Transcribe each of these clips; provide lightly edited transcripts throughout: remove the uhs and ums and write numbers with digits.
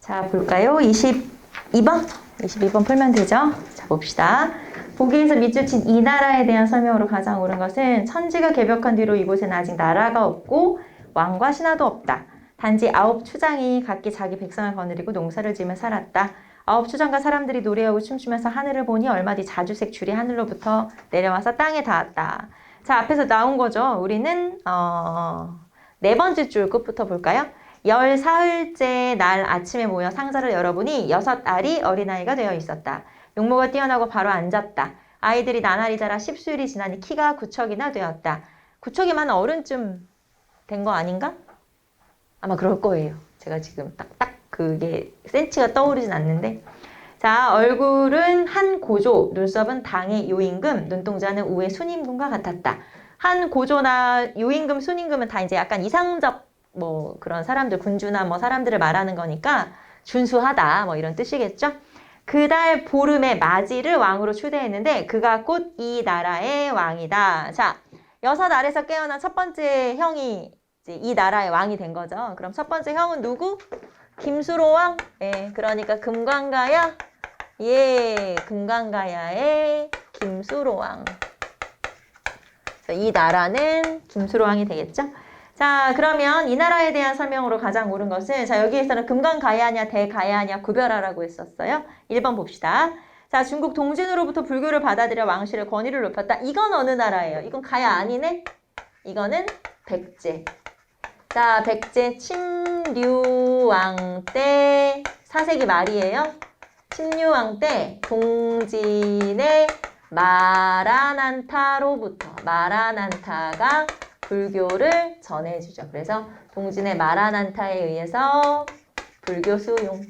자, 볼까요? 22번? 22번 풀면 되죠? 자, 봅시다. 보기에서 밑줄친 이 나라에 대한 설명으로 가장 옳은 것은 천지가 개벽한 뒤로 이곳엔 아직 나라가 없고 왕과 신하도 없다. 단지 9추장이 각기 자기 백성을 거느리고 농사를 지으며 살았다. 9추장과 사람들이 노래하고 춤추면서 하늘을 보니 얼마 뒤 자주색 줄이 하늘로부터 내려와서 땅에 닿았다. 자, 앞에서 나온 거죠. 우리는 네 번째 줄 끝부터 볼까요? 14흘째 날 아침에 모여 상자를 열어보니 6알이 어린아이가 되어 있었다. 용모가 뛰어나고 바로 앉았다. 아이들이 나날이 자라 10수일이 지나니 키가 9척이나 되었다. 9척이면 어른쯤 된 거 아닌가? 아마 그럴 거예요. 제가 지금 딱딱 그게 센치가 떠오르진 않는데. 자, 얼굴은 한 고조, 눈썹은 당의 요임금, 눈동자는 우의 순임금과 같았다. 한 고조나 요임금, 순임금은 다 이제 약간 이상적 뭐 그런 사람들, 군주나 뭐 사람들을 말하는 거니까 준수하다 뭐 이런 뜻이겠죠. 그달 보름에 마지를 왕으로 추대했는데 그가 곧 이 나라의 왕이다. 자, 6알에서 깨어난 첫 번째 형이 이제 이 나라의 왕이 된 거죠. 그럼 첫 번째 형은 누구? 김수로 왕? 예, 그러니까 금관가야? 예, 금관가야의 김수로 왕. 이 나라는 김수로 왕이 되겠죠? 자, 그러면 이 나라에 대한 설명으로 가장 옳은 것은, 자, 여기에서는 금관가야냐 대가야냐 구별하라고 했었어요. 1번 봅시다. 자, 중국 동진으로부터 불교를 받아들여 왕실의 권위를 높였다. 이건 어느 나라예요? 이건 가야 아니네? 이거는 백제. 자, 백제 침류왕 때 4세기 말이에요. 침류왕 때 동진의 마라난타로부터, 마라난타가 불교를 전해주죠. 그래서 동진의 마라난타에 의해서 불교 수용.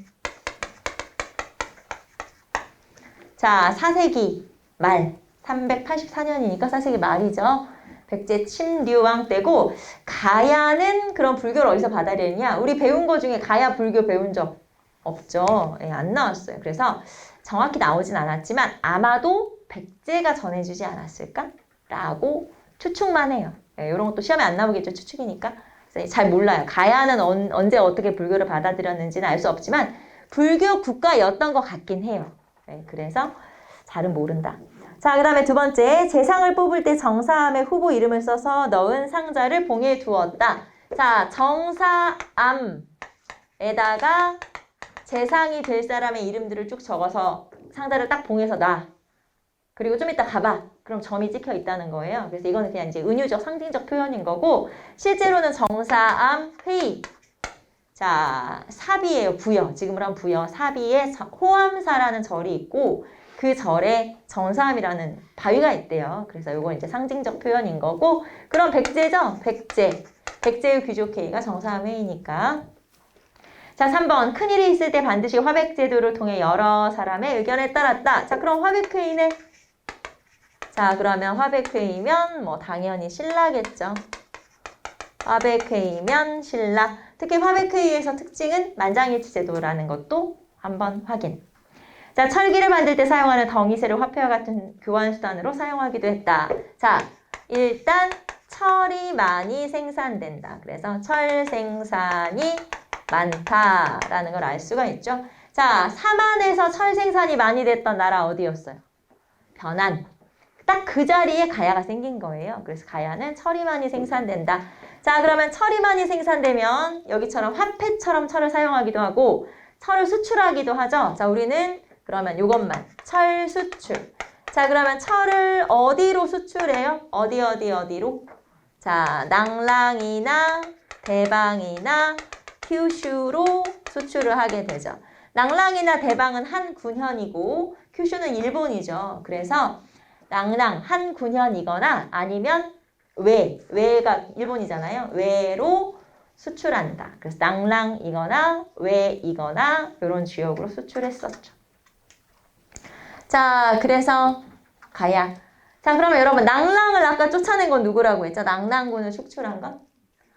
자, 4세기 말, 384년이니까 4세기 말이죠. 백제 침류왕 때고, 가야는 그런 불교를 어디서 받아들였냐? 우리 배운 거 중에 가야 불교 배운 적 없죠. 예, 안 나왔어요. 그래서 정확히 나오진 않았지만 아마도 백제가 전해주지 않았을까? 라고 추측만 해요. 예, 이런 것도 시험에 안 나오겠죠. 추측이니까. 그래서 잘 몰라요. 가야는 언제 어떻게 불교를 받아들였는지는 알 수 없지만 불교 국가였던 것 같긴 해요. 예, 그래서 잘은 모른다. 자, 그 다음에 두 번째. 재상을 뽑을 때 정사암의 후보 이름을 써서 넣은 상자를 봉에 두었다. 자, 정사암에다가 재상이 될 사람의 이름들을 쭉 적어서 상자를 딱 봉에서 놔. 그리고 좀 이따 가봐. 그럼 점이 찍혀 있다는 거예요. 그래서 이거는 그냥 이제 은유적, 상징적 표현인 거고, 실제로는 정사암 회의. 자, 사비예요. 부여. 지금으로 하면 부여. 사비에 호암사라는 절이 있고, 그 절에 정사암이라는 바위가 있대요. 그래서 이건 이제 상징적 표현인 거고, 그럼 백제죠? 백제. 백제의 귀족회의가 정사암 회의니까. 자, 3번. 큰일이 있을 때 반드시 화백제도를 통해 여러 사람의 의견에 따랐다. 자, 그럼 화백회의네. 자, 그러면 화백회의면 뭐 당연히 신라겠죠. 화백회의면 신라. 특히 화백회의에서 특징은 만장일치 제도라는 것도 한번 확인. 자, 철기를 만들 때 사용하는 덩이쇠를 화폐와 같은 교환수단으로 사용하기도 했다. 자, 일단 철이 많이 생산된다. 그래서 철 생산이 많다라는 걸 알 수가 있죠. 자, 삼안에서 철 생산이 많이 됐던 나라 어디였어요? 변안. 딱 그 자리에 가야가 생긴 거예요. 그래서 가야는 철이 많이 생산된다. 자, 그러면 철이 많이 생산되면 여기처럼 화폐처럼 철을 사용하기도 하고 철을 수출하기도 하죠. 자, 우리는 그러면 이것만 철 수출. 자, 그러면 철을 어디로 수출해요? 어디로? 자, 낭랑이나 대방이나 큐슈로 수출을 하게 되죠. 낭랑이나 대방은 한 군현이고 큐슈는 일본이죠. 그래서 낭랑 한 군현이거나 아니면 외가 일본이잖아요. 외로 수출한다. 그래서 낭랑이거나 외이거나 이런 지역으로 수출했었죠. 자, 그래서 가야. 자, 그러면 여러분 낭랑을 아까 쫓아낸 건 누구라고 했죠? 낭랑군을 축출한 건?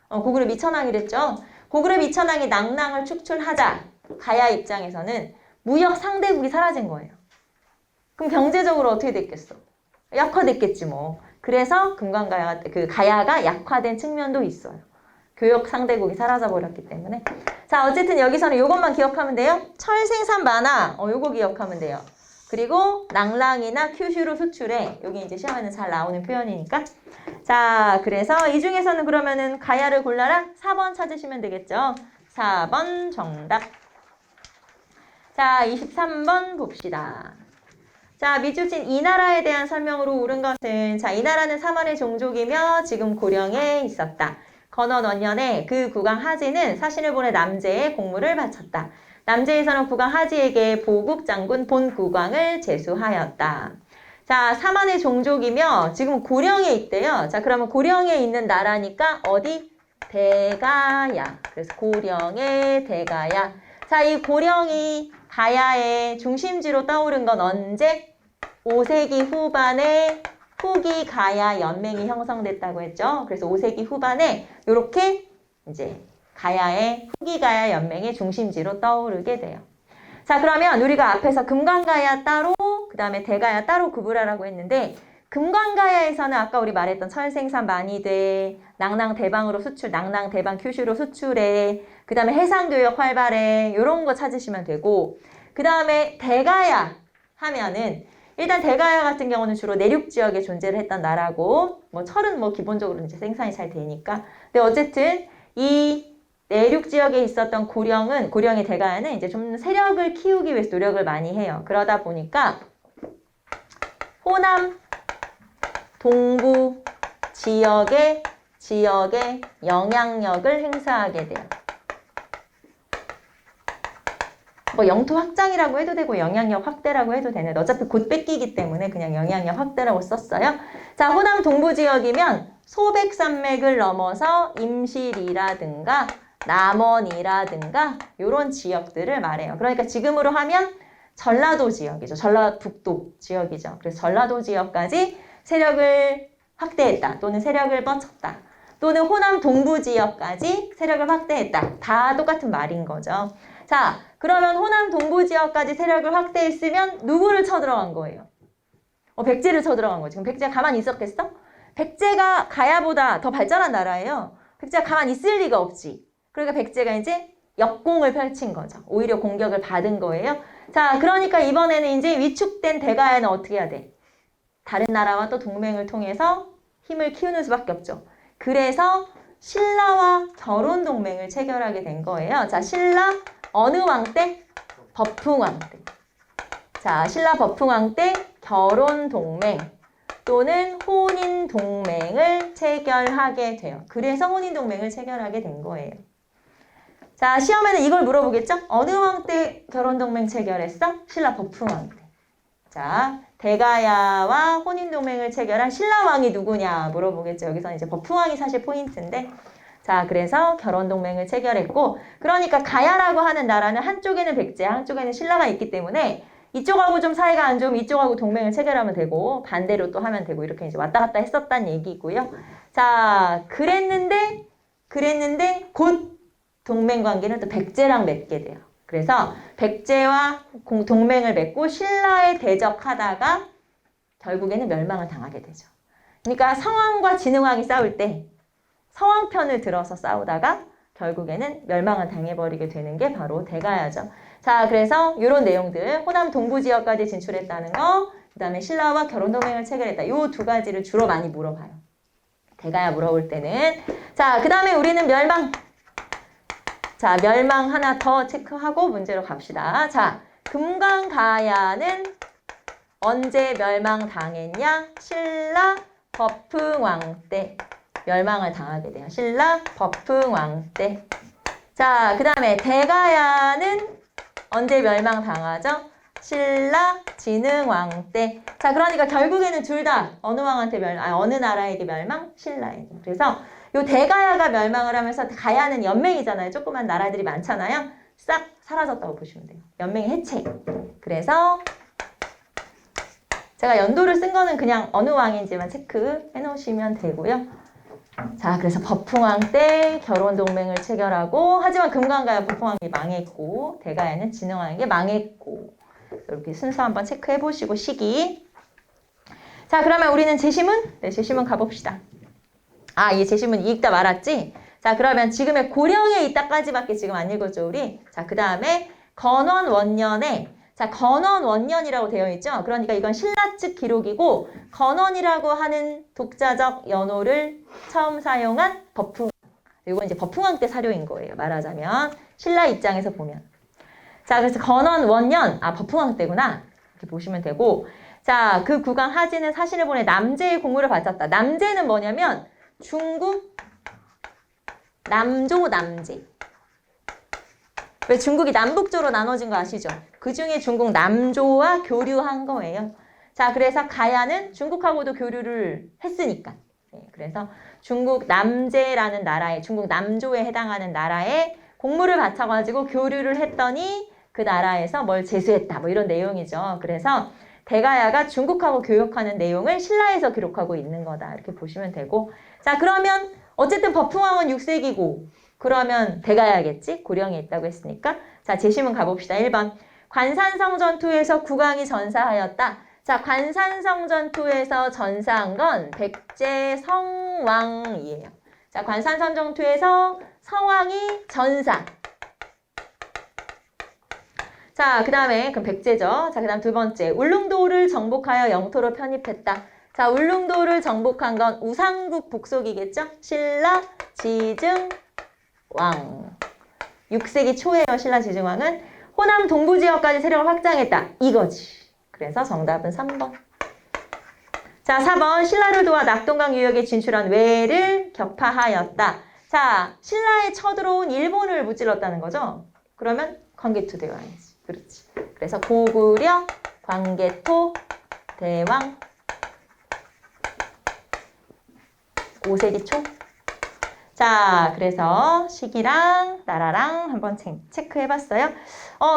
고구려 이천왕이랬죠. 고구려 이천왕이 낭랑을 축출하자. 가야 입장에서는 무역 상대국이 사라진 거예요. 그럼 경제적으로 어떻게 됐겠어? 약화됐겠지 뭐. 그래서 가야가 약화된 측면도 있어요. 교역 상대국이 사라져 버렸기 때문에. 자, 어쨌든 여기서는 요것만 기억하면 돼요. 철생산 만화, 요거 기억하면 돼요. 그리고 낭랑이나 큐슈로 수출해. 여기 이제 시험에는 잘 나오는 표현이니까. 자, 그래서 이 중에서는 그러면은 가야를 골라라. 4번 찾으시면 되겠죠. 4번 정답. 자, 23번 봅시다. 자, 미주진 이 나라에 대한 설명으로 옳은 것은, 자, 이 나라는 사만의 종족이며 지금 고령에 있었다. 건원 원년에 그 국왕 하지는 사신을 보내 남제에 공물을 바쳤다. 남제에서는 국왕 하지에게 보국 장군 본 국왕을 제수하였다. 자, 사만의 종족이며 지금 고령에 있대요. 자, 그러면 고령에 있는 나라니까 어디? 대가야. 그래서 고령의 대가야. 자, 이 고령이 가야의 중심지로 떠오른 건 언제? 5세기 후반에 후기 가야 연맹이 형성됐다고 했죠. 그래서 5세기 후반에 이렇게 이제 가야의 후기 가야 연맹의 중심지로 떠오르게 돼요. 자, 그러면 우리가 앞에서 금관가야 따로, 그 다음에 대가야 따로 구분하라고 했는데, 금관가야에서는 아까 우리 말했던 철생산 많이 돼, 낭랑 대방으로 수출, 낭랑 대방 큐슈로 수출해, 그 다음에 해상교역 활발해, 이런 거 찾으시면 되고, 그 다음에 대가야 하면은 일단 대가야 같은 경우는 주로 내륙 지역에 존재를 했던 나라고, 뭐 철은 뭐 기본적으로 이제 생산이 잘 되니까. 근데 어쨌든 이 내륙 지역에 있었던 고령의 대가야는 이제 좀 세력을 키우기 위해서 노력을 많이 해요. 그러다 보니까 호남, 동부 지역의 영향력을 행사하게 돼요. 뭐 영토 확장이라고 해도 되고 영향력 확대라고 해도 되는데 어차피 곧 뺏기기 때문에 그냥 영향력 확대라고 썼어요. 자, 호남 동부 지역이면 소백산맥을 넘어서 임실이라든가 남원이라든가 이런 지역들을 말해요. 그러니까 지금으로 하면 전라도 지역이죠. 전라북도 지역이죠. 그래서 전라도 지역까지 세력을 확대했다. 또는 세력을 뻗쳤다. 또는 호남 동부 지역까지 세력을 확대했다. 다 똑같은 말인 거죠. 자, 그러면 호남 동부 지역까지 세력을 확대했으면 누구를 쳐들어간 거예요? 백제를 쳐들어간 거지. 그럼 백제가 가만히 있었겠어? 백제가 가야보다 더 발전한 나라예요. 백제가 가만히 있을 리가 없지. 그러니까 백제가 이제 역공을 펼친 거죠. 오히려 공격을 받은 거예요. 자, 그러니까 이번에는 이제 위축된 대가야는 어떻게 해야 돼? 다른 나라와 또 동맹을 통해서 힘을 키우는 수밖에 없죠. 그래서 신라와 결혼 동맹을 체결하게 된 거예요. 자, 신라 어느 왕 때? 버풍왕 때. 자, 신라 버풍왕 때 결혼 동맹 또는 혼인 동맹을 체결하게 돼요. 그래서 혼인 동맹을 체결하게 된 거예요. 자, 시험에는 이걸 물어보겠죠? 어느 왕 때 결혼 동맹 체결했어? 신라 버풍왕 때. 자, 대가야와 혼인 동맹을 체결한 신라 왕이 누구냐 물어보겠죠. 여기서 이제 버풍왕이 사실 포인트인데. 자, 그래서 결혼 동맹을 체결했고, 그러니까 가야라고 하는 나라는 한쪽에는 백제, 한쪽에는 신라가 있기 때문에 이쪽하고 좀 사이가 안 좋으면 이쪽하고 동맹을 체결하면 되고 반대로 또 하면 되고 이렇게 이제 왔다 갔다 했었단 얘기고요. 자, 그랬는데 곧 동맹 관계는 또 백제랑 맺게 돼요. 그래서 백제와 동맹을 맺고 신라에 대적하다가 결국에는 멸망을 당하게 되죠. 그러니까 성왕과 진흥왕이 싸울 때 성왕 편을 들어서 싸우다가 결국에는 멸망을 당해버리게 되는 게 바로 대가야죠. 자, 그래서 이런 내용들, 호남 동부 지역까지 진출했다는 거, 그 다음에 신라와 결혼 동맹을 체결했다. 이 두 가지를 주로 많이 물어봐요. 대가야 물어볼 때는. 자, 그 다음에 우리는 멸망. 자, 멸망 하나 더 체크하고 문제로 갑시다. 자, 금강가야는 언제 멸망당했냐? 신라 버풍왕 때 멸망을 당하게 돼요. 신라 버풍왕 때. 자, 그 다음에 대가야는 언제 멸망당하죠? 신라 진흥왕 때. 자, 그러니까 결국에는 둘 다 어느 왕한테 어느 나라에게 멸망? 신라에게. 그래서 요 대가야가 멸망을 하면서 가야는 연맹이잖아요. 조그만 나라들이 많잖아요. 싹 사라졌다고 보시면 돼요. 연맹의 해체. 그래서 제가 연도를 쓴 거는 그냥 어느 왕인지만 체크해 놓으시면 되고요. 자, 그래서 버풍왕 때 결혼 동맹을 체결하고, 하지만 금강가야 버풍왕이 망했고 대가야는 진흥왕에게 망했고, 이렇게 순서 한번 체크해 보시고 시기. 자, 그러면 우리는 제시문? 네, 제시문 가봅시다. 아, 이 제시문 읽다 말았지? 자, 그러면 지금의 고령에 있다까지밖에 지금 안 읽었죠, 우리? 자, 그 다음에 건원 원년에, 자, 건원 원년이라고 되어 있죠? 그러니까 이건 신라 측 기록이고, 건원이라고 하는 독자적 연호를 처음 사용한 법풍. 이건 이제 법풍왕 때 사료인 거예요, 말하자면. 신라 입장에서 보면. 자, 그래서 건원 원년, 법풍왕 때구나. 이렇게 보시면 되고, 자, 그 국왕 하진은 사신을 보내 남제의 공무를 바쳤다. 남제는 뭐냐면, 중국 남조 남제. 왜 중국이 남북조로 나눠진 거 아시죠? 그 중에 중국 남조와 교류한 거예요. 자, 그래서 가야는 중국하고도 교류를 했으니까. 네, 그래서 중국 남제라는 나라에, 중국 남조에 해당하는 나라에 공무를 바쳐가지고 교류를 했더니 그 나라에서 뭘 제수했다. 뭐 이런 내용이죠. 그래서 대가야가 중국하고 교역하는 내용을 신라에서 기록하고 있는 거다. 이렇게 보시면 되고. 자, 그러면 어쨌든 법풍왕은 6세기고 그러면 대가야겠지? 고령에 있다고 했으니까. 자, 제시문 가봅시다. 1번. 관산성 전투에서 국왕이 전사하였다. 자, 관산성 전투에서 전사한 건 백제 성왕이에요. 자, 관산성 전투에서 성왕이 전사. 자, 그 다음에 그럼 백제죠. 자, 그 다음 두 번째. 울릉도를 정복하여 영토로 편입했다. 자, 울릉도를 정복한 건 우상국 복속이겠죠? 신라 지증왕. 6세기 초에요. 신라 지증왕은 호남 동부 지역까지 세력을 확장했다. 이거지. 그래서 정답은 3번. 자, 4번. 신라를 도와 낙동강 유역에 진출한 외를 격파하였다. 자, 신라에 쳐들어온 일본을 무찔렀다는 거죠? 그러면 광개토 대왕이지. 그렇지. 그래서 고구려, 광개토, 대왕, 5세기 초. 자, 그래서 시기랑 나라랑 한번 체크해봤어요.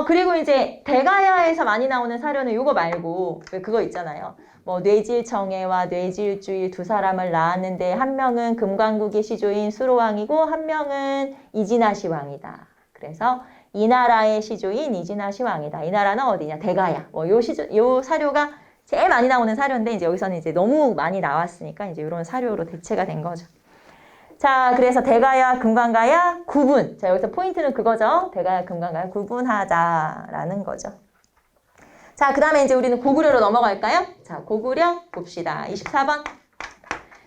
그리고 이제 대가야에서 많이 나오는 사료는 이거 말고 왜 그거 있잖아요. 뭐 뇌질청해와 뇌질주의 두 사람을 낳았는데 한 명은 금관국의 시조인 수로왕이고 한 명은 이진아시 왕이다. 그래서 이 나라의 시조인 이진아시 왕이다. 이 나라는 어디냐? 대가야. 뭐 요 사료가 제일 많이 나오는 사료인데 이제 여기서는 이제 너무 많이 나왔으니까 이제 이런 사료로 대체가 된 거죠. 자, 그래서 대가야, 금관가야 구분. 자, 여기서 포인트는 그거죠. 대가야, 금관가야 구분하자라는 거죠. 자, 그 다음에 이제 우리는 고구려로 넘어갈까요? 자, 고구려 봅시다. 24번.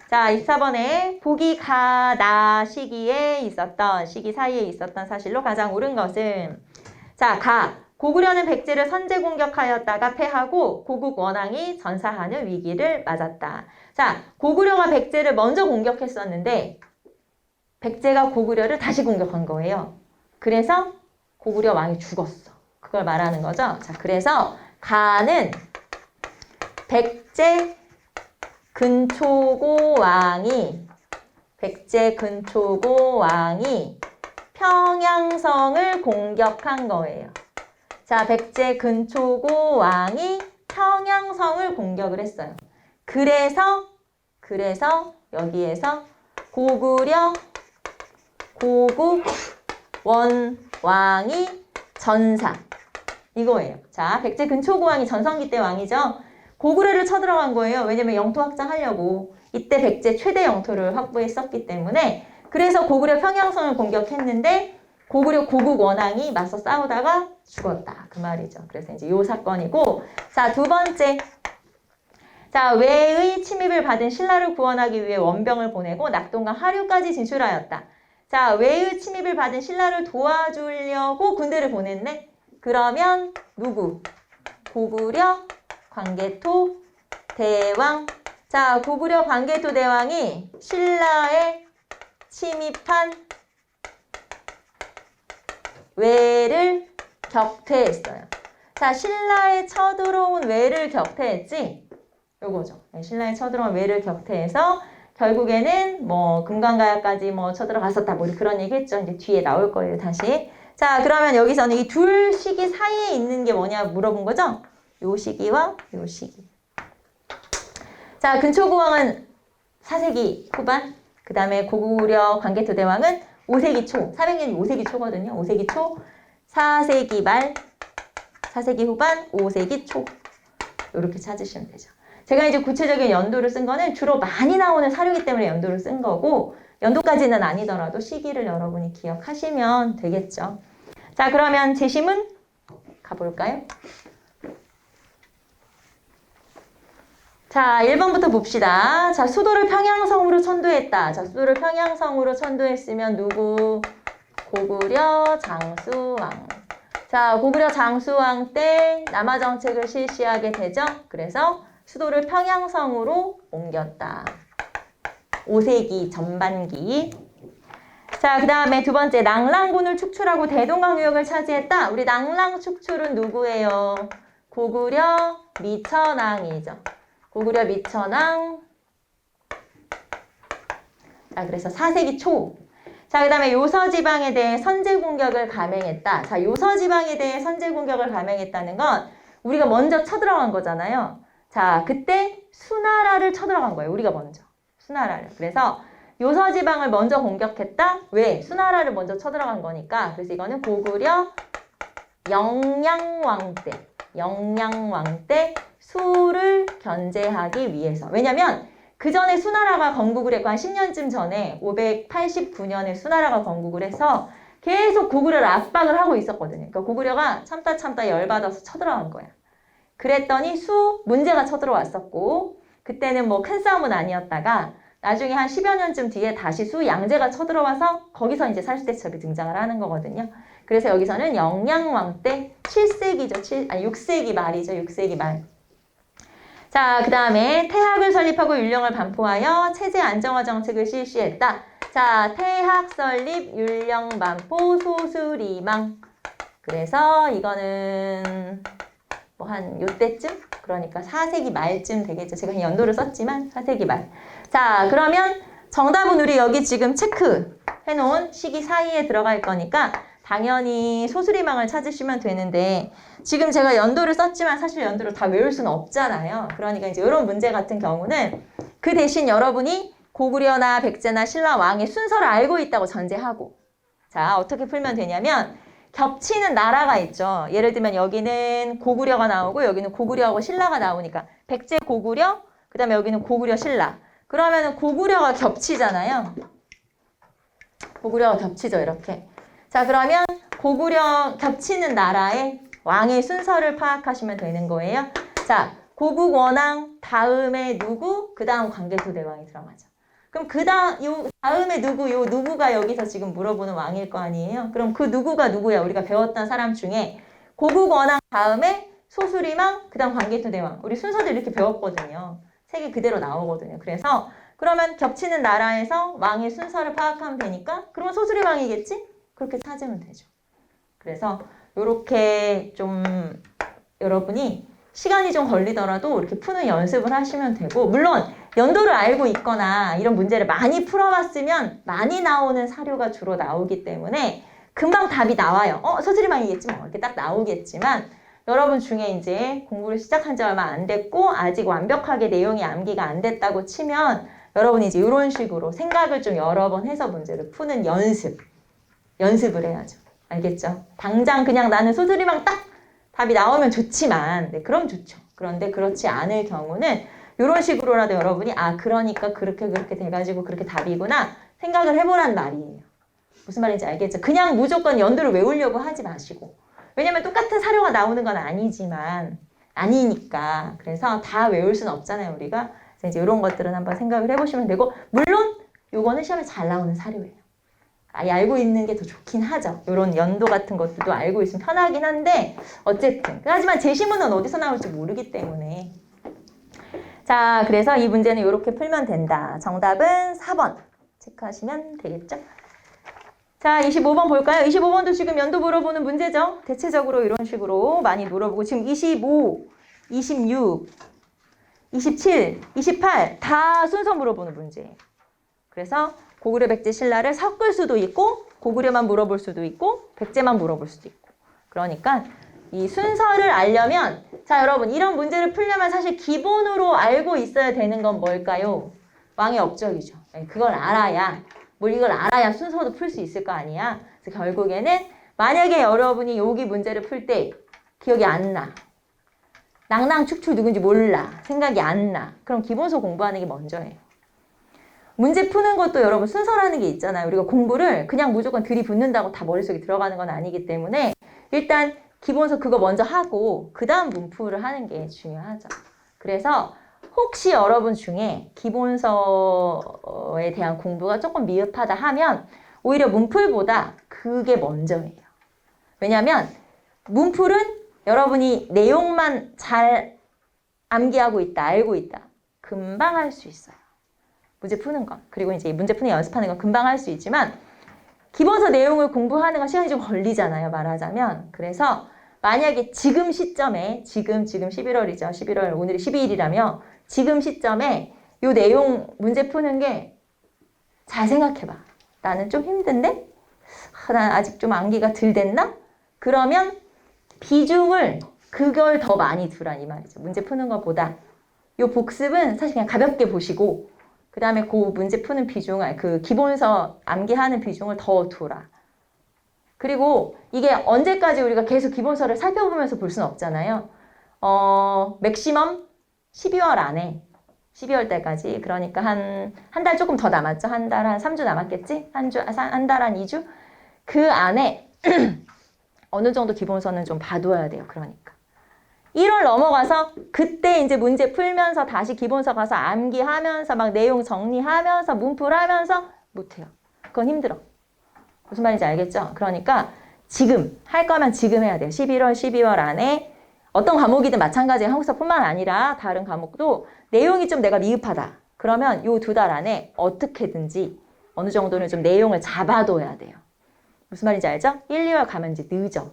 자, 24번에 보기 가나 시기에 있었던, 시기 사이에 있었던 사실로 가장 옳은 것은 자, 고구려는 백제를 선제 공격하였다가 패하고 고국 원왕이 전사하는 위기를 맞았다. 자, 고구려가 백제를 먼저 공격했었는데 백제가 고구려를 다시 공격한 거예요. 그래서 고구려 왕이 죽었어. 그걸 말하는 거죠. 자, 그래서 가는 백제 근초고 왕이 평양성을 공격한 거예요. 자, 백제 근초고 왕이 평양성을 공격을 했어요. 그래서 여기에서 고구려 고국 원왕이 전사 이거예요. 자, 백제 근초고 왕이 전성기 때 왕이죠. 고구려를 쳐들어간 거예요. 왜냐면 영토 확장하려고 이때 백제 최대 영토를 확보했었기 때문에 그래서 고구려 평양성을 공격했는데 고구려 고국 원왕이 맞서 싸우다가 죽었다. 그 말이죠. 그래서 이제 요 사건이고 자, 두 번째. 자, 외의 침입을 받은 신라를 구원하기 위해 원병을 보내고 낙동강 하류까지 진출하였다. 자, 외의 침입을 받은 신라를 도와주려고 군대를 보냈네. 그러면 누구? 고구려, 광개토, 대왕. 자, 고구려, 광개토, 대왕이 신라에 침입한 외를 격퇴했어요. 자, 신라에 쳐들어온 외를 격퇴했지? 요거죠. 신라에 쳐들어온 외를 격퇴해서 결국에는 뭐 금강가야까지 뭐 쳐들어갔었다. 뭐 그런 얘기 했죠. 이제 뒤에 나올 거예요, 다시. 자, 그러면 여기서는 이 둘 시기 사이에 있는 게 뭐냐 물어본 거죠? 요 시기와 요 시기. 자, 근초고왕은 4세기 후반, 그 다음에 고구려 광개토 대왕은 5세기 초, 400년이 5세기 초거든요. 5세기 초, 4세기 말, 4세기 후반, 5세기 초. 이렇게 찾으시면 되죠. 제가 이제 구체적인 연도를 쓴 거는 주로 많이 나오는 사료이기 때문에 연도를 쓴 거고 연도까지는 아니더라도 시기를 여러분이 기억하시면 되겠죠. 자, 그러면 제시문 가볼까요? 자, 1번부터 봅시다. 자, 수도를 평양성으로 천도했다. 자, 수도를 평양성으로 천도했으면 누구? 고구려 장수왕. 자, 고구려 장수왕 때 남하정책을 실시하게 되죠. 그래서 수도를 평양성으로 옮겼다. 5세기 전반기. 자, 그 다음에 두 번째, 낭랑군을 축출하고 대동강유역을 차지했다. 우리 낭랑 축출은 누구예요? 고구려 미천왕이죠. 고구려 미천왕. 자, 그래서 4세기 초. 자, 그 다음에 요서지방에 대해 선제 공격을 감행했다. 자, 요서지방에 대해 선제 공격을 감행했다는 건 우리가 먼저 쳐들어간 거잖아요. 자, 그때 수나라를 쳐들어간 거예요. 우리가 먼저. 수나라를. 그래서 요서지방을 먼저 공격했다. 왜? 수나라를 먼저 쳐들어간 거니까. 그래서 이거는 고구려 영양왕 때. 영양왕 때 수를 견제하기 위해서. 왜냐면 그 전에 수나라가 건국을 했고 한 10년쯤 전에 589년에 수나라가 건국을 해서 계속 고구려를 압박을 하고 있었거든요. 그러니까 고구려가 참다 열받아서 쳐들어간 거야. 그랬더니 수 문제가 쳐들어왔었고 그때는 뭐 큰 싸움은 아니었다가 나중에 한 10여 년쯤 뒤에 다시 수 양제가 쳐들어와서 거기서 이제 살수대첩이 등장을 하는 거거든요. 그래서 여기서는 영양왕 때 7세기죠. 6세기 말이죠. 6세기 말. 자, 그 다음에 태학을 설립하고 율령을 반포하여 체제 안정화 정책을 실시했다. 자, 태학 설립, 율령 반포, 소수리망. 그래서 이거는 뭐 한 요때쯤? 그러니까 4세기 말쯤 되겠죠. 제가 연도를 썼지만 4세기 말. 자, 그러면 정답은 우리 여기 지금 체크 해놓은 시기 사이에 들어갈 거니까 당연히 소수리망을 찾으시면 되는데 지금 제가 연도를 썼지만 사실 연도를 다 외울 수는 없잖아요. 그러니까 이제 이런 문제 같은 경우는 그 대신 여러분이 고구려나 백제나 신라 왕의 순서를 알고 있다고 전제하고 자, 어떻게 풀면 되냐면 겹치는 나라가 있죠. 예를 들면 여기는 고구려가 나오고 여기는 고구려하고 신라가 나오니까 백제 고구려, 그 다음에 여기는 고구려 신라. 그러면은 고구려가 겹치잖아요. 고구려가 겹치죠, 이렇게. 자, 그러면 고구려 겹치는 나라의 왕의 순서를 파악하시면 되는 거예요. 자, 고국 원왕 다음에 누구? 그 다음 광개토대왕이 들어가죠. 그럼 요 다음에 누구? 요 누구가 여기서 지금 물어보는 왕일 거 아니에요? 그럼 그 누구가 누구야? 우리가 배웠던 사람 중에 고국 원왕 다음에 소수리망, 그 다음 광개토대왕. 우리 순서들 이렇게 배웠거든요. 색이 그대로 나오거든요. 그래서 그러면 겹치는 나라에서 왕의 순서를 파악하면 되니까 그러면 소수리망이겠지? 그렇게 찾으면 되죠. 그래서 이렇게 좀 여러분이 시간이 좀 걸리더라도 이렇게 푸는 연습을 하시면 되고 물론 연도를 알고 있거나 이런 문제를 많이 풀어봤으면 많이 나오는 사료가 주로 나오기 때문에 금방 답이 나와요. 소수리망이겠지 뭐 이렇게 딱 나오겠지만 여러분 중에 이제 공부를 시작한 지 얼마 안 됐고 아직 완벽하게 내용이 암기가 안 됐다고 치면 여러분이 이제 이런 식으로 생각을 좀 여러 번 해서 문제를 푸는 연습을 해야죠. 알겠죠? 당장 그냥 나는 소수리망 딱 답이 나오면 좋지만 네, 그럼 좋죠. 그런데 그렇지 않을 경우는 이런 식으로라도 여러분이 그러니까 그렇게 돼가지고 그렇게 답이구나 생각을 해보란 말이에요. 무슨 말인지 알겠죠? 그냥 무조건 연도를 외우려고 하지 마시고 왜냐면 똑같은 사료가 나오는 건 아니니까 그래서 다 외울 수는 없잖아요 우리가. 그래서 이제 이런 것들은 한번 생각을 해보시면 되고 물론 요거는 시험에 잘 나오는 사료예요. 알고 있는 게 더 좋긴 하죠. 이런 연도 같은 것들도 알고 있으면 편하긴 한데 어쨌든 하지만 제시문은 어디서 나올지 모르기 때문에 자 그래서 이 문제는 이렇게 풀면 된다. 정답은 4번 체크하시면 되겠죠. 자 25번 볼까요? 25번도 지금 연도 물어보는 문제죠. 대체적으로 이런 식으로 많이 물어보고 지금 25, 26, 27, 28 다 순서 물어보는 문제예요. 그래서 고구려, 백제, 신라를 섞을 수도 있고 고구려만 물어볼 수도 있고 백제만 물어볼 수도 있고 그러니까 이 순서를 알려면 자 여러분 이런 문제를 풀려면 사실 기본으로 알고 있어야 되는 건 뭘까요? 왕의 업적이죠. 그걸 알아야 이걸 알아야 순서도 풀 수 있을 거 아니야. 그래서 결국에는 만약에 여러분이 여기 문제를 풀 때 기억이 안 나. 낭랑 축출 누군지 몰라. 생각이 안 나. 그럼 기본서 공부하는 게 먼저예요. 문제 푸는 것도 여러분 순서라는 게 있잖아요. 우리가 공부를 그냥 무조건 들이붓는다고 다 머릿속에 들어가는 건 아니기 때문에 일단 기본서 그거 먼저 하고 그 다음 문풀을 하는 게 중요하죠. 그래서 혹시 여러분 중에 기본서에 대한 공부가 조금 미흡하다 하면 오히려 문풀보다 그게 먼저예요. 왜냐하면 문풀은 여러분이 내용만 잘 암기하고 있다, 알고 있다. 금방 할 수 있어요. 문제 푸는 건. 그리고 이제 문제 푸는 연습하는 건 금방 할 수 있지만 기본서 내용을 공부하는 건 시간이 좀 걸리잖아요. 말하자면. 그래서 만약에 지금 시점에 지금 11월이죠. 11월 오늘이 12일이라며 지금 시점에 요 내용 문제 푸는 게 잘 생각해봐. 나는 좀 힘든데? 난 아직 좀 암기가 덜 됐나? 그러면 비중을 그걸 더 많이 두란 이 말이죠. 문제 푸는 것보다. 요 복습은 사실 그냥 가볍게 보시고 그 다음에 그 문제 푸는 비중을 그 기본서 암기하는 비중을 더 두라. 그리고 이게 언제까지 우리가 계속 기본서를 살펴보면서 볼 수는 없잖아요. 맥시멈 12월 안에 12월 달까지 그러니까 한 달 조금 더 남았죠. 한 달 한 3주 남았겠지? 한 달 한 2주? 그 안에 어느 정도 기본서는 좀 봐둬야 돼요. 그러니까 1월 넘어가서 그때 이제 문제 풀면서 다시 기본서 가서 암기하면서 막 내용 정리하면서 문풀하면서 못해요. 그건 힘들어. 무슨 말인지 알겠죠? 그러니까 지금 할 거면 지금 해야 돼요. 11월, 12월 안에 어떤 과목이든 마찬가지예요. 한국사뿐만 아니라 다른 과목도 내용이 좀 내가 미흡하다. 그러면 요 2달 안에 어떻게든지 어느 정도는 좀 내용을 잡아둬야 돼요. 무슨 말인지 알죠? 1, 2월 가면 이제 늦어.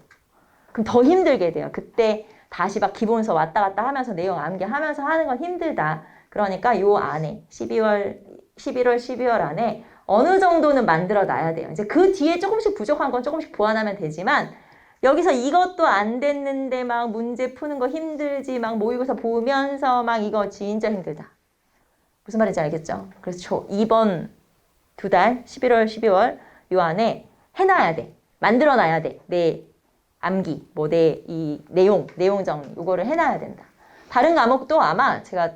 그럼 더 힘들게 돼요. 그때 다시 막 기본서 왔다 갔다 하면서 내용 암기하면서 하는 건 힘들다. 그러니까 요 안에 11월, 12월 안에 어느 정도는 만들어 놔야 돼요. 이제 그 뒤에 조금씩 부족한 건 조금씩 보완하면 되지만 여기서 이것도 안 됐는데 막 문제 푸는 거 힘들지 막 모의고사 보면서 막 이거 진짜 힘들다. 무슨 말인지 알겠죠? 그래서 이번 2달 11월, 12월 요 안에 해놔야 돼. 만들어 놔야 돼. 내 암기, 뭐 내 이 내용 정리 이거를 해놔야 된다. 다른 과목도 아마 제가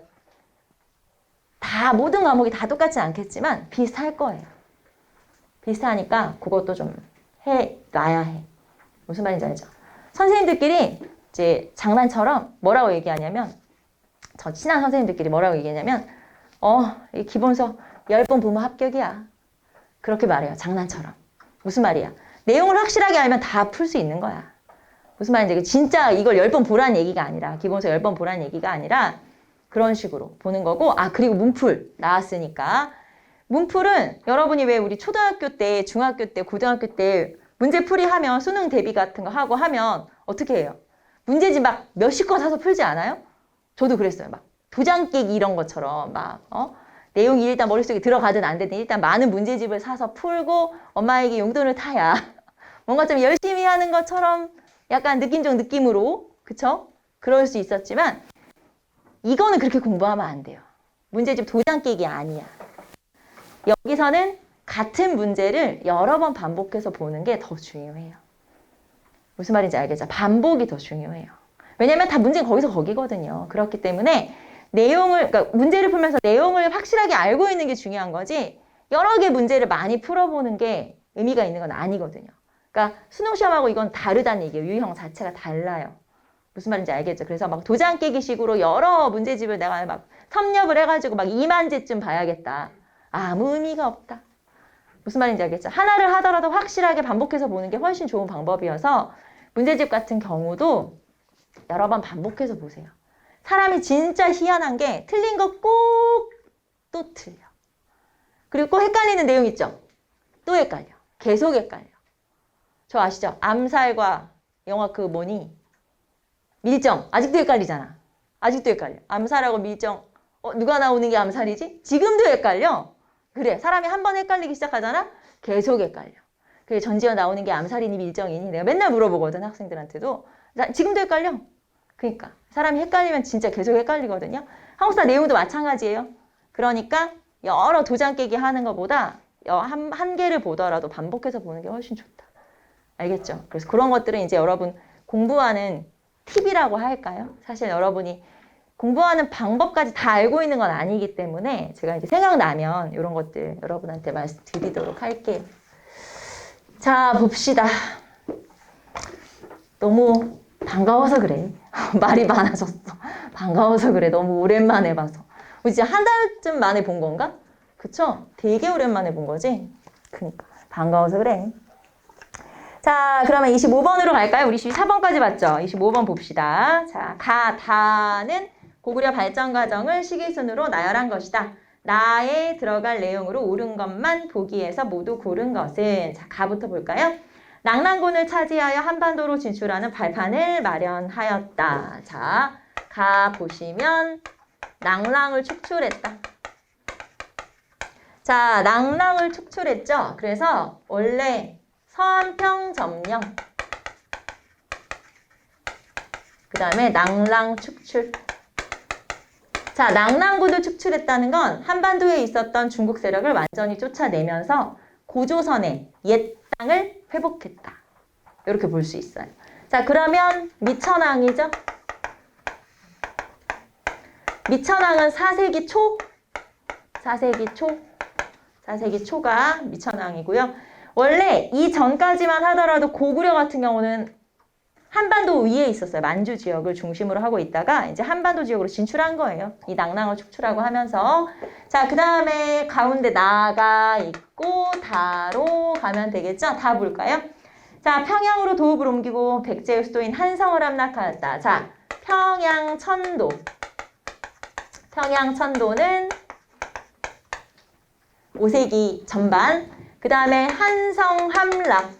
다 모든 과목이 다 똑같지 않겠지만 비슷할 거예요. 비슷하니까 그것도 좀 해놔야 해. 무슨 말인지 알죠? 선생님들끼리 이제 장난처럼 뭐라고 얘기하냐면 저 친한 선생님들끼리 뭐라고 얘기하냐면 이 기본서 10번 보면 합격이야. 그렇게 말해요. 장난처럼. 무슨 말이야? 내용을 확실하게 알면 다 풀 수 있는 거야. 무슨 말인지 진짜 이걸 10번 보라는 얘기가 아니라 기본서 10번 보라는 얘기가 아니라 그런 식으로 보는 거고 그리고 문풀 나왔으니까 문풀은 여러분이 왜 우리 초등학교 때 중학교 때 고등학교 때 문제풀이 하면 수능 대비 같은 거 하고 하면 어떻게 해요? 문제집 막 몇십 권 사서 풀지 않아요? 저도 그랬어요. 막 도장 깨기 이런 것처럼 막 내용이 일단 머릿속에 들어가든 안 되든 일단 많은 문제집을 사서 풀고 엄마에게 용돈을 타야 뭔가 좀 열심히 하는 것처럼 약간 느낌적 느낌으로 그쵸? 그럴 수 있었지만 이거는 그렇게 공부하면 안 돼요. 문제집 도장 깨기 아니야. 여기서는 같은 문제를 여러 번 반복해서 보는 게 더 중요해요. 무슨 말인지 알겠죠? 반복이 더 중요해요. 왜냐면 다 문제가 거기서 거기거든요. 그렇기 때문에 그러니까 문제를 풀면서 내용을 확실하게 알고 있는 게 중요한 거지 여러 개 문제를 많이 풀어보는 게 의미가 있는 건 아니거든요. 그러니까 수능시험하고 이건 다르다는 얘기예요. 유형 자체가 달라요. 무슨 말인지 알겠죠? 그래서 막 도장 깨기 식으로 여러 문제집을 내가 막 섭렵을 해가지고 막 2만제쯤 봐야겠다. 아무 의미가 없다. 무슨 말인지 알겠죠? 하나를 하더라도 확실하게 반복해서 보는 게 훨씬 좋은 방법이어서 문제집 같은 경우도 여러 번 반복해서 보세요. 사람이 진짜 희한한 게 틀린 거 꼭 또 틀려. 그리고 꼭 헷갈리는 내용 있죠? 또 헷갈려. 계속 헷갈려. 저 아시죠? 암살과 영화 그 뭐니? 밀정. 아직도 헷갈리잖아. 아직도 헷갈려. 암살하고 밀정. 누가 나오는 게 암살이지? 지금도 헷갈려. 그래. 사람이 한 번 헷갈리기 시작하잖아? 계속 헷갈려. 그래. 전지현 나오는 게 암살이니 밀정이니? 내가 맨날 물어보거든. 학생들한테도. 지금도 헷갈려. 그러니까 사람이 헷갈리면 진짜 계속 헷갈리거든요. 한국사 내용도 마찬가지예요. 그러니까 여러 도장 깨기 하는 것보다 한 개를 보더라도 반복해서 보는 게 훨씬 좋다. 알겠죠? 그래서 그런 것들은 이제 여러분 공부하는 팁이라고 할까요? 사실 여러분이 공부하는 방법까지 다 알고 있는 건 아니기 때문에 제가 이제 생각나면 이런 것들 여러분한테 말씀드리도록 할게요. 자, 봅시다. 너무 반가워서 그래. 말이 많아졌어. 반가워서 그래. 너무 오랜만에 봐서. 우리 진짜 한 달쯤 만에 본 건가? 그쵸? 되게 오랜만에 본 거지? 그러니까 반가워서 그래. 자, 그러면 25번으로 갈까요? 우리 24번까지 봤죠? 25번 봅시다. 자, 다는 고구려 발전 과정을 시기순으로 나열한 것이다. 나에 들어갈 내용으로 옳은 것만 보기에서 모두 고른 것은, 자, 가부터 볼까요? 낙랑군을 차지하여 한반도로 진출하는 발판을 마련하였다. 자, 가 보시면 낙랑을 축출했다. 자, 낙랑을 축출했죠? 그래서 원래 서안평 점령, 그 다음에 낙랑 축출. 자, 낙랑군을 축출했다는 건 한반도에 있었던 중국 세력을 완전히 쫓아내면서 고조선의 옛 땅을 회복했다. 이렇게 볼 수 있어요. 자, 그러면 미천왕이죠? 미천왕은 4세기 초? 4세기 초가 미천왕이고요. 원래 이 전까지만 하더라도 고구려 같은 경우는 한반도 위에 있었어요. 만주 지역을 중심으로 하고 있다가 이제 한반도 지역으로 진출한 거예요. 이 낙랑을 축출하고 하면서. 자, 그 다음에 가운데 나가 있고 다로 가면 되겠죠? 다 볼까요? 자, 평양으로 도읍을 옮기고 백제의 수도인 한성을 함락하였다. 자, 평양천도. 평양천도는 5세기 전반. 그 다음에 한성 함락.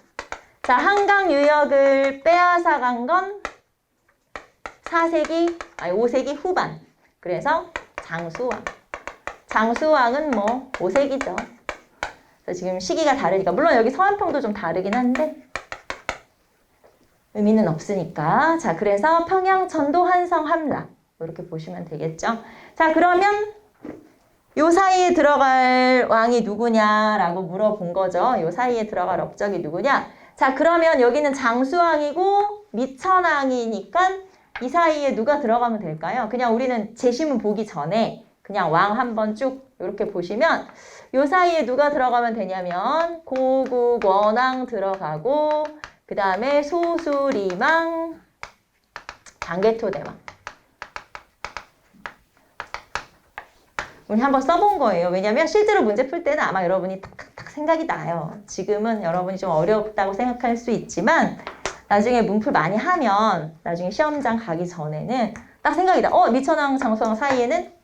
자, 한강 유역을 빼앗아간 건 5세기 후반. 그래서 장수왕. 장수왕은 뭐 5세기죠. 지금 시기가 다르니까. 물론 여기 서안평도 좀 다르긴 한데 의미는 없으니까. 자, 그래서 평양천도 한성 함락. 이렇게 보시면 되겠죠. 자, 그러면 요 사이에 들어갈 왕이 누구냐라고 물어본 거죠. 요 사이에 들어갈 업적이 누구냐. 자, 그러면 여기는 장수왕이고 미천왕이니까 이 사이에 누가 들어가면 될까요? 그냥 우리는 제시문 보기 전에 그냥 왕 한번 쭉 이렇게 보시면 요 사이에 누가 들어가면 되냐면 고국 원왕 들어가고 그 다음에 소수리망 장개토대왕. 우리 한번 써본 거예요. 왜냐면 실제로 문제 풀 때는 아마 여러분이 탁탁탁 생각이 나요. 지금은 여러분이 좀 어렵다고 생각할 수 있지만 나중에 문풀 많이 하면 나중에 시험장 가기 전에는 딱 생각이 나. 미천왕, 장수왕 사이에는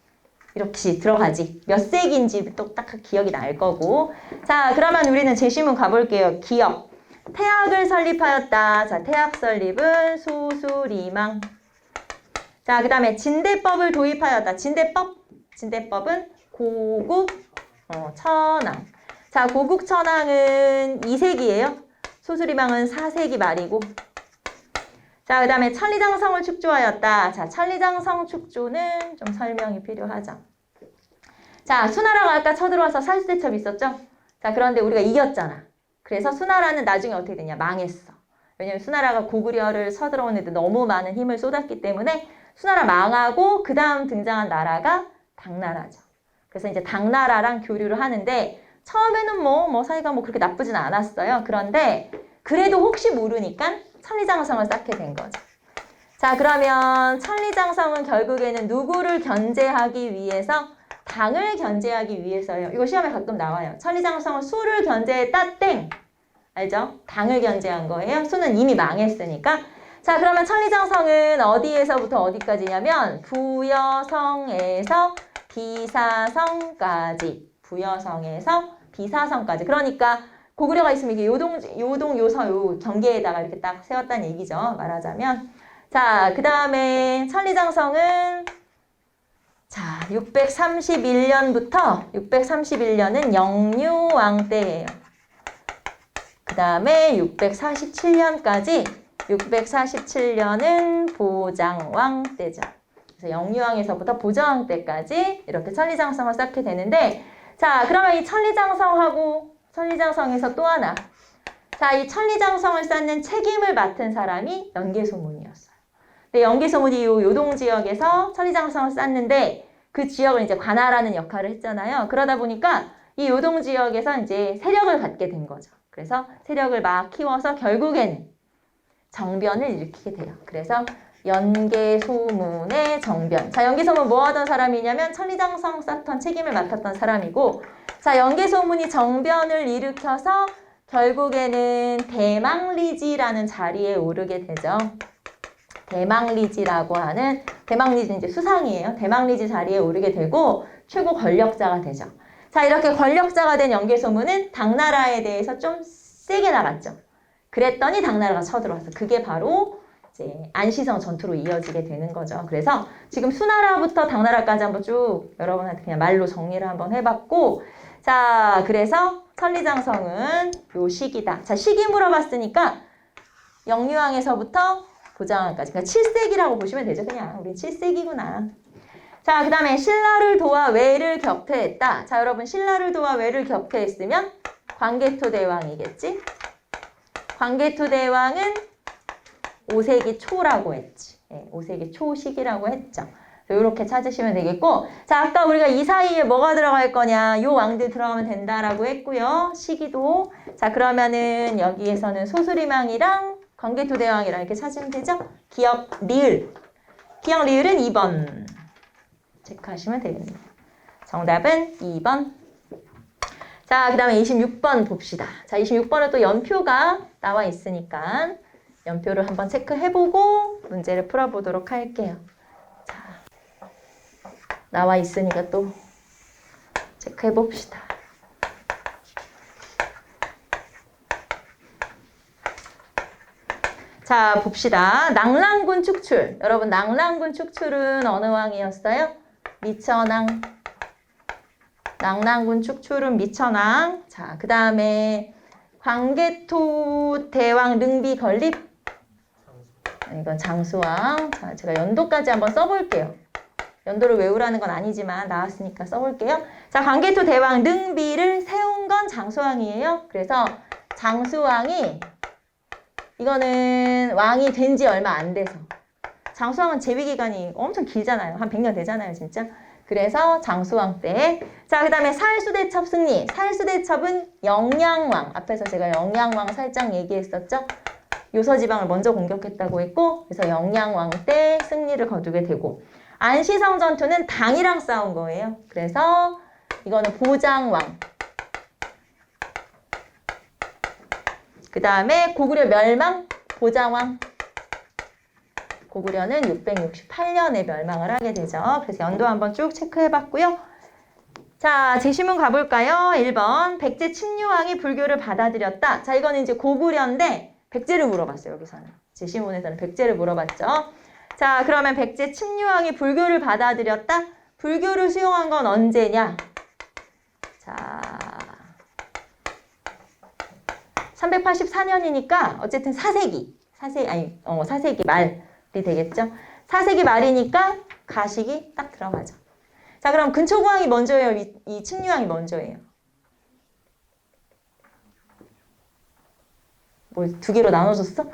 이렇게 들어가지. 몇 세기인지 또 딱 기억이 날 거고. 자, 그러면 우리는 제시문 가볼게요. 기억. 태학을 설립하였다. 자, 태학 설립은 소수리망. 자, 그 다음에 진대법을 도입하였다. 진대법은 고국 천왕. 자, 고국 천왕은 2세기예요. 소수리망은 4세기 말이고. 자, 그 다음에 천리장성을 축조하였다. 자, 천리장성 축조는 좀 설명이 필요하죠. 자, 수나라가 아까 쳐들어와서 살수대첩 있었죠? 자, 그런데 우리가 이겼잖아. 그래서 수나라는 나중에 어떻게 되냐? 망했어. 왜냐면 수나라가 고구려를 쳐들어오는데 너무 많은 힘을 쏟았기 때문에 수나라 망하고 그 다음 등장한 나라가 당나라죠. 그래서 이제 당나라랑 교류를 하는데 처음에는 뭐 사이가 뭐 그렇게 나쁘진 않았어요. 그런데 그래도 혹시 모르니까 천리장성을 쌓게 된 거죠. 자, 그러면 천리장성은 결국에는 누구를 견제하기 위해서? 당을 견제하기 위해서요. 이거 시험에 가끔 나와요. 천리장성은 수를 견제했다 땡. 알죠? 당을 견제한 거예요. 수는 이미 망했으니까. 자, 그러면 천리장성은 어디에서부터 어디까지냐면 부여성에서 비사성까지. 부여성에서 비사성까지. 그러니까 고구려가 있으면 이게 요동, 요서, 요 경계에다가 이렇게 딱 세웠다는 얘기죠. 말하자면. 자, 그 다음에 천리장성은 자, 631년은 영유왕 때예요. 그 다음에 647년까지 647년은 보장왕 때죠. 그래서 영유왕에서부터 보장왕 때까지 이렇게 천리장성을 쌓게 되는데 자, 그러면 이 천리장성하고 천리장성에서 또 하나. 자, 이 천리장성을 쌓는 책임을 맡은 사람이 연개소문이었어요. 근데 연개소문이 이 요동 지역에서 천리장성을 쌓는데 그 지역을 이제 관할하는 역할을 했잖아요. 그러다 보니까 이 요동 지역에서 이제 세력을 갖게 된 거죠. 그래서 세력을 막 키워서 결국에는 정변을 일으키게 돼요. 그래서 연개소문의 정변. 자, 연개소문 뭐 하던 사람이냐면 천리장성 쌓던 책임을 맡았던 사람이고, 자, 연개소문이 정변을 일으켜서 결국에는 대망리지라는 자리에 오르게 되죠. 대망리지라고 하는, 대망리지는 이제 수상이에요. 대망리지 자리에 오르게 되고 최고 권력자가 되죠. 자, 이렇게 권력자가 된 연개소문은 당나라에 대해서 좀 세게 나갔죠. 그랬더니 당나라가 쳐들어왔어. 그게 바로 이제 안시성 전투로 이어지게 되는 거죠. 그래서 지금 수나라부터 당나라까지 한번 쭉 여러분한테 그냥 말로 정리를 한번 해봤고, 자, 그래서 천리장성은 요 시기다. 자, 시기 물어봤으니까 영유왕에서부터 고장왕까지. 그러니까 7세기라고 보시면 되죠. 그냥 우린 7세기구나. 자, 그 다음에 신라를 도와 왜를 격퇴했다. 자, 여러분 신라를 도와 왜를 격퇴했으면 광개토대왕이겠지? 광개토대왕은 5세기 초라고 했지. 네, 5세기 초 시기라고 했죠. 이렇게 찾으시면 되겠고, 자, 아까 우리가 이 사이에 뭐가 들어갈 거냐, 요 왕들 들어가면 된다라고 했고요. 시기도. 자, 그러면은 여기에서는 소수리망이랑 광개토대왕이랑 이렇게 찾으면 되죠. 기역 리을. 기역 리을은 2번. 체크하시면 되겠네요. 정답은 2번. 자, 그 다음에 26번 봅시다. 자, 26번은 또 연표가 나와 있으니까 연표를 한번 체크해보고 문제를 풀어보도록 할게요. 자, 나와 있으니까 또 체크해봅시다. 자, 봅시다. 낙랑군 축출. 여러분, 낙랑군 축출은 어느 왕이었어요? 미천왕. 낙랑군 축출은 미천왕. 자, 그 다음에 광개토 대왕 능비 건립. 이건 장수왕. 자, 제가 연도까지 한번 써볼게요. 연도를 외우라는 건 아니지만 나왔으니까 써볼게요. 자, 광개토 대왕 능비를 세운 건 장수왕이에요. 그래서 장수왕이 이거는 왕이 된 지 얼마 안 돼서. 장수왕은 재위기간이 엄청 길잖아요. 한 100년 되잖아요, 진짜. 그래서 장수왕 때. 자, 그 다음에 살수대첩 승리. 살수대첩은 영양왕. 앞에서 제가 영양왕 살짝 얘기했었죠. 요서지방을 먼저 공격했다고 했고, 그래서 영양왕 때 승리를 거두게 되고, 안시성 전투는 당이랑 싸운 거예요. 그래서 이거는 보장왕. 그 다음에 고구려 멸망, 보장왕. 고구려는 668년에 멸망을 하게 되죠. 그래서 연도 한번 쭉 체크해봤고요. 자, 제시문 가볼까요? 1번, 백제 침류왕이 불교를 받아들였다. 자, 이거는 이제 고구려인데 백제를 물어봤어요, 여기서는. 제시문에서는 백제를 물어봤죠. 자, 그러면 백제 침류왕이 불교를 받아들였다. 불교를 수용한 건 언제냐? 자, 384년이니까 어쨌든 4세기. 4세기 말이 되겠죠. 4세기 말이니까 가식이 딱 들어가죠. 자, 그럼 근초고왕이 먼저예요? 이 침류왕이 먼저예요? 뭐 두 개로 나눠줬어?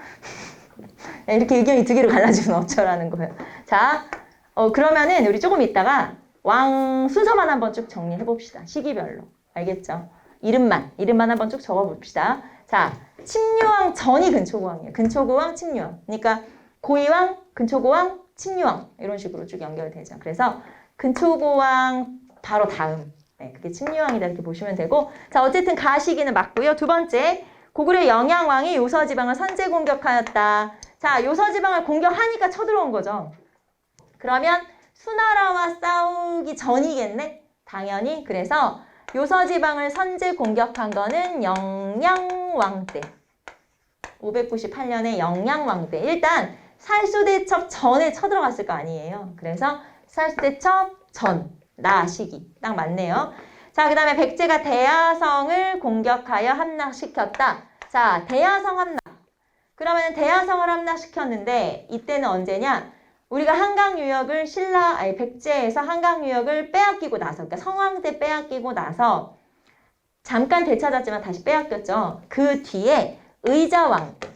이렇게 의견이 두 개로 갈라지면 어쩌라는 거예요. 자, 그러면은 우리 조금 있다가 왕 순서만 한번 쭉 정리해 봅시다. 시기별로. 알겠죠? 이름만 한번 쭉 적어 봅시다. 자, 침류왕 전이 근초고왕이에요. 근초고왕, 침류왕. 그러니까 고이왕, 근초고왕, 침류왕 이런 식으로 쭉 연결되죠. 그래서 근초고왕 바로 다음. 네, 그게 침류왕이다 이렇게 보시면 되고, 자, 어쨌든 가시기는 맞고요. 두 번째, 고구려 영양왕이 요서지방을 선제 공격하였다. 자, 요서지방을 공격하니까 쳐들어온 거죠. 그러면 수나라와 싸우기 전이겠네? 당연히. 그래서 요서지방을 선제 공격한 거는 영양왕 때. 598년에 영양왕 때. 일단 살수대첩 전에 쳐들어갔을 거 아니에요. 그래서 살수대첩 전, 나 시기. 딱 맞네요. 자, 그 다음에 백제가 대야성을 공격하여 함락시켰다. 자, 대야성 함락. 그러면 대야성을 함락시켰는데 이때는 언제냐? 우리가 한강 유역을 백제에서 한강 유역을 빼앗기고 나서, 그러니까 성왕 때 빼앗기고 나서 잠깐 되찾았지만 다시 빼앗겼죠. 그 뒤에 의자왕 때.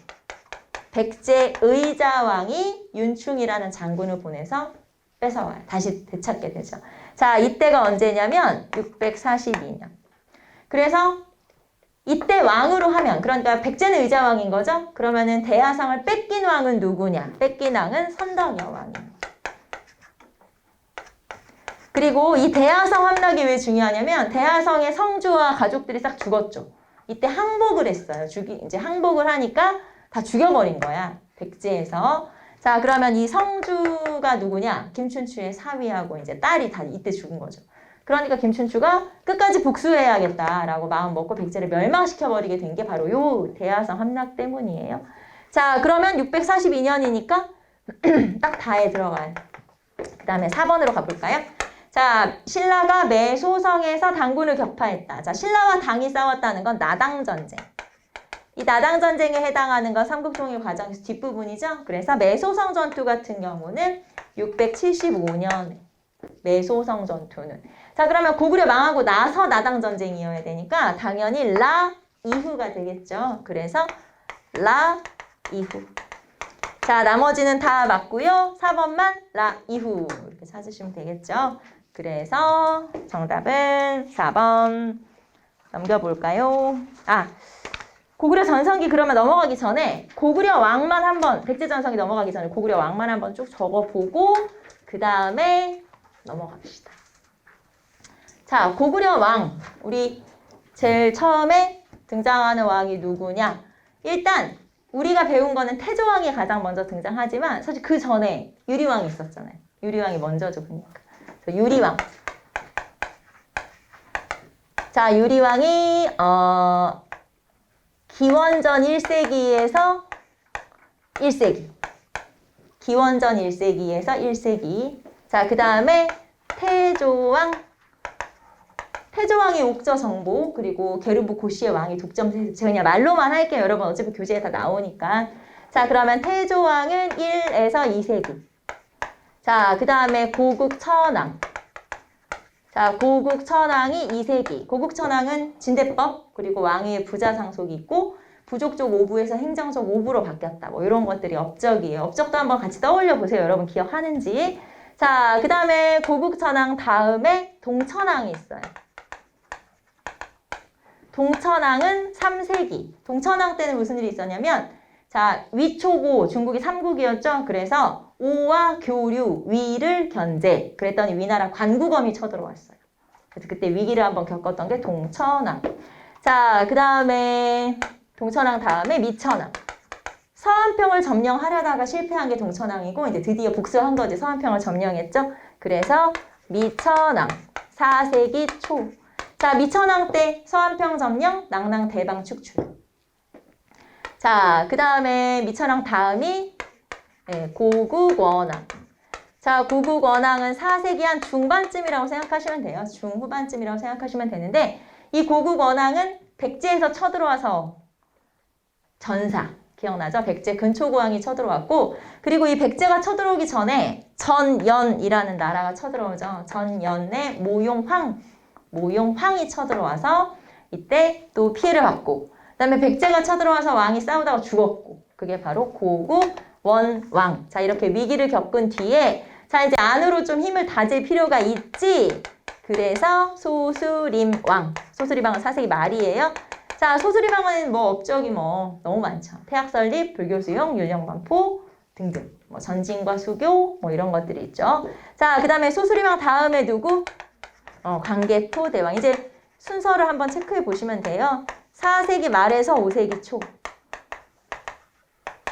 백제 의자왕이 윤충이라는 장군을 보내서 뺏어와요. 다시 되찾게 되죠. 자, 이때가 언제냐면 642년. 그래서 이때 왕으로 하면, 그러니까 백제는 의자왕인 거죠? 그러면은 대하성을 뺏긴 왕은 누구냐? 뺏긴 왕은 선덕여 왕이에요. 그리고 이 대하성 함락이 왜 중요하냐면 대하성의 성주와 가족들이 싹 죽었죠. 이때 항복을 했어요. 이제 항복을 하니까 다 죽여버린 거야. 백제에서. 자, 그러면 이 성주가 누구냐? 김춘추의 사위하고 이제 딸이 다 이때 죽은 거죠. 그러니까 김춘추가 끝까지 복수해야겠다라고 마음 먹고 백제를 멸망시켜버리게 된 게 바로 요 대하성 함락 때문이에요. 자, 그러면 642년이니까 딱 다에 들어가요. 그 다음에 4번으로 가볼까요? 자, 신라가 매소성에서 당군을 격파했다. 자, 신라와 당이 싸웠다는 건 나당전쟁. 이 나당전쟁에 해당하는 건 삼국통일 과정에서 뒷부분이죠. 그래서 매소성 전투 같은 경우는 675년에 매소성 전투는. 자, 그러면 고구려 망하고 나서 나당전쟁이어야 되니까 당연히 라 이후가 되겠죠. 그래서 라 이후. 자, 나머지는 다 맞고요. 4번만 라 이후 이렇게 찾으시면 되겠죠. 그래서 정답은 4번 넘겨볼까요? 아, 고구려 전성기 그러면 넘어가기 전에 고구려 왕만 한번, 백제 전성기 넘어가기 전에 고구려 왕만 한번 쭉 적어보고 그 다음에 넘어갑시다. 자, 고구려 왕, 우리 제일 처음에 등장하는 왕이 누구냐? 일단 우리가 배운 거는 태조왕이 가장 먼저 등장하지만 사실 그 전에 유리왕이 있었잖아요. 유리왕이 먼저죠, 그러니까. 유리왕. 자, 유리왕이 기원전 1세기에서 1세기. 기원전 1세기에서 1세기. 자, 그 다음에 태조왕. 태조왕이 옥저정보, 그리고 게르부 고시의 왕이 독점세. 제가 그냥 말로만 할게요. 여러분 어차피 교재에 다 나오니까. 자, 그러면 태조왕은 1에서 2세기. 자, 그 다음에 고국천왕. 자, 고국천왕이 2세기. 고국천왕은 진대법, 그리고 왕위의 부자 상속이 있고 부족적 오부에서 행정적 오부로 바뀌었다. 뭐 이런 것들이 업적이에요. 업적도 한번 같이 떠올려 보세요. 여러분 기억하는지. 자, 그 다음에 고국천왕 다음에 동천왕이 있어요. 동천왕은 3세기. 동천왕 때는 무슨 일이 있었냐면, 자, 위초고, 중국이 삼국이었죠. 그래서 오와 교류, 위를 견제. 그랬더니 위나라 관구검이 쳐들어왔어요. 그래서 그때 위기를 한번 겪었던 게 동천왕. 자, 그 다음에 동천왕 다음에 미천왕. 서안평을 점령하려다가 실패한 게 동천왕이고 이제 드디어 복수한 거지. 서안평을 점령했죠. 그래서 미천왕 4세기 초. 자, 미천왕 때 서안평 점령, 낭랑 대방 축출. 자, 그 다음에 미천왕 다음이 고국원왕. 자, 고국원왕은 4세기 한 중반쯤이라고 생각하시면 돼요. 중후반쯤이라고 생각하시면 되는데 이 고국원왕은 백제에서 쳐들어와서 전사. 기억나죠? 백제 근초고왕이 쳐들어왔고 그리고 이 백제가 쳐들어오기 전에 전연이라는 나라가 쳐들어오죠. 전연의 모용황이 쳐들어와서 이때 또 피해를 받고 그 다음에 백제가 쳐들어와서 왕이 싸우다가 죽었고 그게 바로 고국원왕. 자, 이렇게 위기를 겪은 뒤에 자, 이제 안으로 좀 힘을 다질 필요가 있지. 그래서 소수림왕. 소수림왕은 4세기 말이에요. 자, 소수림왕은 뭐 업적이 뭐 너무 많죠. 태학 설립, 불교 수용, 율령반포 등등. 뭐 전진과 수교 뭐 이런 것들이 있죠. 자, 그 다음에 소수림왕 다음에 누구? 광개토 대왕. 이제 순서를 한번 체크해 보시면 돼요. 4세기 말에서 5세기 초.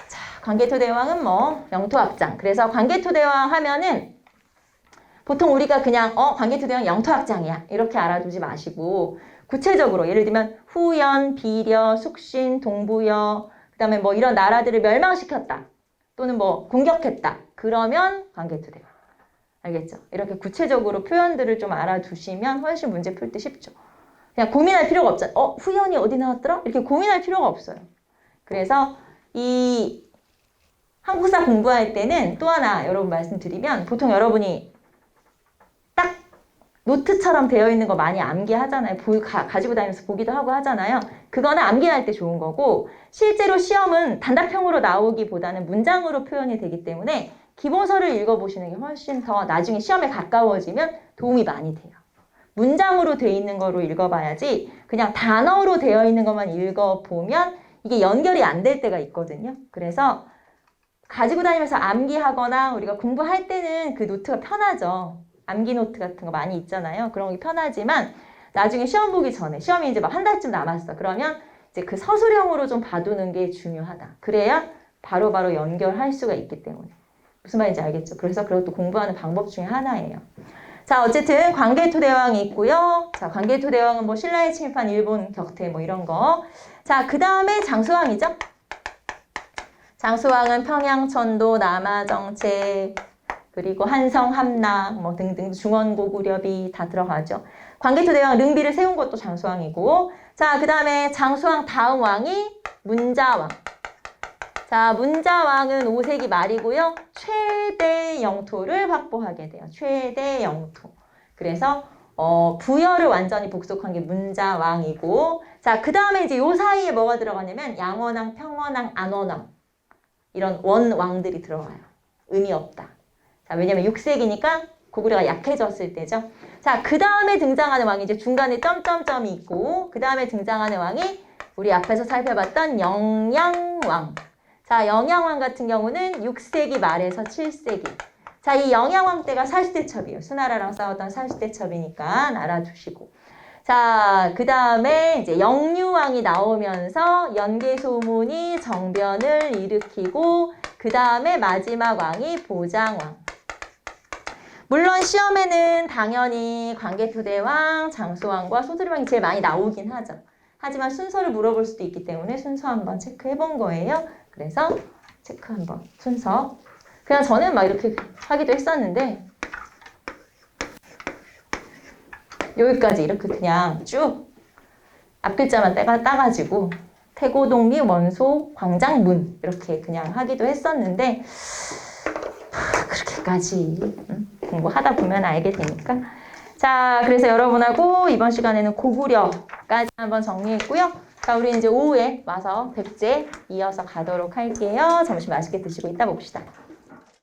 자, 광개토 대왕은 뭐 영토학장. 그래서 광개토 대왕 하면은 보통 우리가 그냥 광개토 대왕 영토학장이야 이렇게 알아두지 마시고 구체적으로 예를 들면 후연, 비려, 숙신, 동부여 그 다음에 뭐 이런 나라들을 멸망시켰다 또는 뭐 공격했다 그러면 광개토 대왕. 알겠죠? 이렇게 구체적으로 표현들을 좀 알아두시면 훨씬 문제 풀 때 쉽죠. 그냥 고민할 필요가 없잖아요. 후연이 어디 나왔더라? 이렇게 고민할 필요가 없어요. 그래서 이 한국사 공부할 때는 또 하나 여러분 말씀드리면 보통 여러분이 딱 노트처럼 되어 있는 거 많이 암기하잖아요. 가지고 다니면서 보기도 하고 하잖아요. 그거는 암기할 때 좋은 거고 실제로 시험은 단답형으로 나오기보다는 문장으로 표현이 되기 때문에 기본서를 읽어보시는 게 훨씬 더 나중에 시험에 가까워지면 도움이 많이 돼요. 문장으로 되어 있는 거로 읽어봐야지 그냥 단어로 되어 있는 것만 읽어보면 이게 연결이 안 될 때가 있거든요. 그래서 가지고 다니면서 암기하거나 우리가 공부할 때는 그 노트가 편하죠. 암기 노트 같은 거 많이 있잖아요. 그런 게 편하지만 나중에 시험 보기 전에 시험이 이제 막 한 달쯤 남았어. 그러면 이제 그 서술형으로 좀 봐두는 게 중요하다. 그래야 바로바로 연결할 수가 있기 때문에. 무슨 말인지 알겠죠? 그래서 그것도 공부하는 방법 중에 하나예요. 자, 어쨌든 관계토대왕이 있고요. 자, 관계토대왕은 뭐 신라에 침입한 일본 격퇴 뭐 이런 거. 자, 그 다음에 장수왕이죠. 장수왕은 평양천도, 남하정책, 그리고 한성, 함락 뭐 등등 중원고구려비 다 들어가죠. 관계토대왕 릉비를 세운 것도 장수왕이고. 자, 그 다음에 장수왕 다음 왕이 문자왕. 자, 문자왕은 5세기 말이고요. 최대 영토를 확보하게 돼요. 최대 영토. 그래서 부여를 완전히 복속한 게 문자왕이고. 자, 그 다음에 이제 요 사이에 뭐가 들어가냐면 양원왕, 평원왕, 안원왕 이런 원왕들이 들어가요. 의미 없다. 자, 왜냐면 6세기니까 고구려가 약해졌을 때죠. 자, 그 다음에 등장하는 왕이 이제 중간에 점점점이 있고 그 다음에 등장하는 왕이 우리 앞에서 살펴봤던 영양왕. 자, 영양왕 같은 경우는 6세기 말에서 7세기. 자, 이 영양왕 때가 살수대첩이에요. 수나라랑 싸웠던 살수대첩이니까 알아두시고. 자, 그 다음에 이제 영유왕이 나오면서 연개소문이 정변을 일으키고 그 다음에 마지막 왕이 보장왕. 물론 시험에는 당연히 관계토대왕, 장수왕과 소두리왕이 제일 많이 나오긴 하죠. 하지만 순서를 물어볼 수도 있기 때문에 순서 한번 체크해 본 거예요. 그래서 체크 한번 순서. 그냥 저는 막 이렇게 하기도 했었는데 여기까지 이렇게 그냥 쭉 앞글자만 따가지고 태고동리, 원소, 광장, 문 이렇게 그냥 하기도 했었는데 그렇게까지 공부하다 보면 알게 되니까. 자, 그래서 여러분하고 이번 시간에는 고구려까지 한번 정리했고요. 자, 우리 이제 오후에 와서 백제 이어서 가도록 할게요. 점심 맛있게 드시고 이따 봅시다.